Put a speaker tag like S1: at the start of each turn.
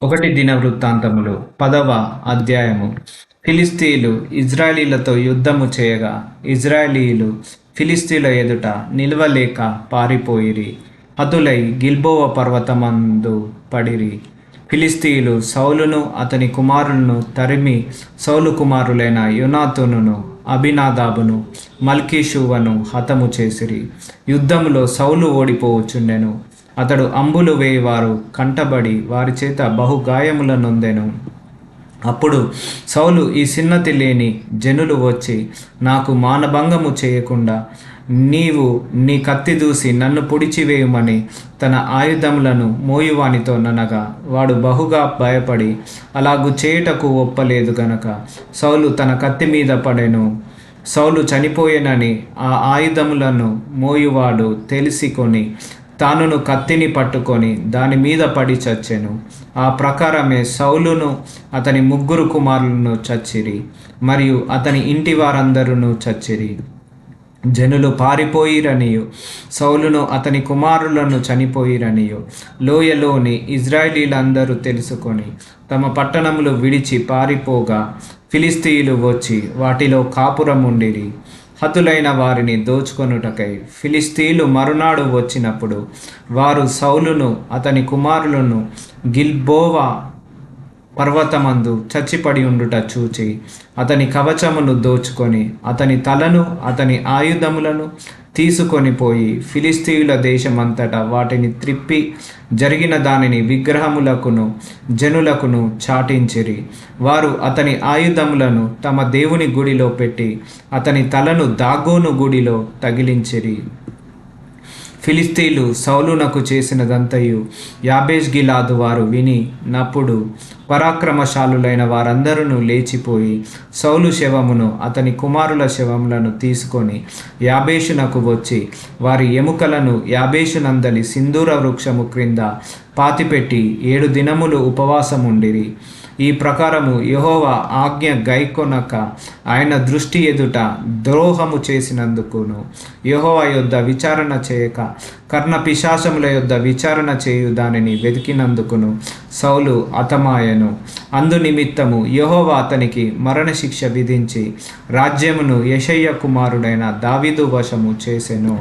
S1: ఒకటి దినవృత్తాంతములు 10వ అధ్యాయము. ఫిలిష్తీయులు ఇజ్రాయేలీలతో యుద్ధము చేయగా ఇజ్రాయేలీయులు ఫిలిష్తీయుల ఎదుట నిలవలేక పారిపోయిరి. హతులై గిల్బోవ పర్వతమందు పడిరి. ఫిలిష్తీయులు సౌలును అతని కుమారులను తరిమి సౌలు కుమారులైన యోనాతానును అబీనాదాబును మల్కీషూవను హతము చేసిరి. యుద్ధములో సౌలు ఓడిపోవచ్చుండెను. అతడు అంబులు వేయవారు కంటబడి వారి చేత బహుగాయముల నొందెను. అప్పుడు సౌలు, ఈ సిన్నతి లేని జనులు వచ్చి నాకు మానభంగము చేయకుండా నీవు నీ కత్తి దూసి నన్ను పొడిచివేయమని తన ఆయుధములను మోయువానితో ననగా వాడు బహుగా భయపడి అలాగు చేయుటకు ఒప్పలేదు గనక సౌలు తన కత్తి మీద పడెను. సౌలు చనిపోయేనని ఆ ఆయుధములను మోయువాడు తెలిసికొని తానును కత్తిని పట్టుకొని దాని మీద పడి చచ్చెను. ఆ ప్రకారమే సౌలును అతని 3 కుమారులను చచ్చిరి, మరియు అతని ఇంటి వారందరూ చచ్చిరి. జనులు పారిపోయిరనియు సౌలును అతని కుమారులను చనిపోయిరనియు లోయలోని ఇజ్రాయేలీలందరూ తెలుసుకొని తమ పట్టణములు విడిచి పారిపోగా ఫిలిష్తీయులు వచ్చి వాటిలో కాపురముండిరి. హతులైన వారిని దోచుకొనుటకై ఫిలిష్తీయులు మరునాడు వచ్చినప్పుడు వారు సౌలును అతని కుమారులను గిల్బోవా పర్వతమందు చచ్చిపడి ఉండుట చూచి అతని కవచమును దోచుకొని అతని తలను అతని ఆయుధములను తీసుకొని పోయి ఫిలిష్తీయుల దేశమంతటా వాటిని త్రిప్పి జరిగిన దానిని విగ్రహములకును జనులకును చాటించిరి. వారు అతని ఆయుధములను తమ దేవుని గుడిలో పెట్టి అతని తలను దాగోను గుడిలో తగిలించిరి. ఫిలిష్తీయులు సౌలునకు చేసినదంతయు యాబేష్ గిలాదు వారు వినినప్పుడు పరాక్రమశాలులైన వారందరూ లేచిపోయి సౌలు శవమును అతని కుమారుల శవములను తీసుకొని యాబేషునకు వచ్చి వారి ఎముకలను యాబేషునందలి సింధూర వృక్షము క్రింద పాతిపెట్టి 7 దినములు ఉపవాసముండిరి. ఈ ప్రకారము యెహోవా ఆజ్ఞ గైకొనక ఆయన దృష్టి ఎదుట ద్రోహము చేసినందుకును యెహోవా యొద్ద విచారణ చేయక కర్ణ పిశాచముల యొద్ద విచారణ చేయు దానిని వెతికినందుకును సౌలు హతమాయెను. అందు నిమిత్తము యెహోవా అతనికి మరణశిక్ష విధించి రాజ్యమును యెషయ్య కుమారుడైన దావీదు వశము చేసెను.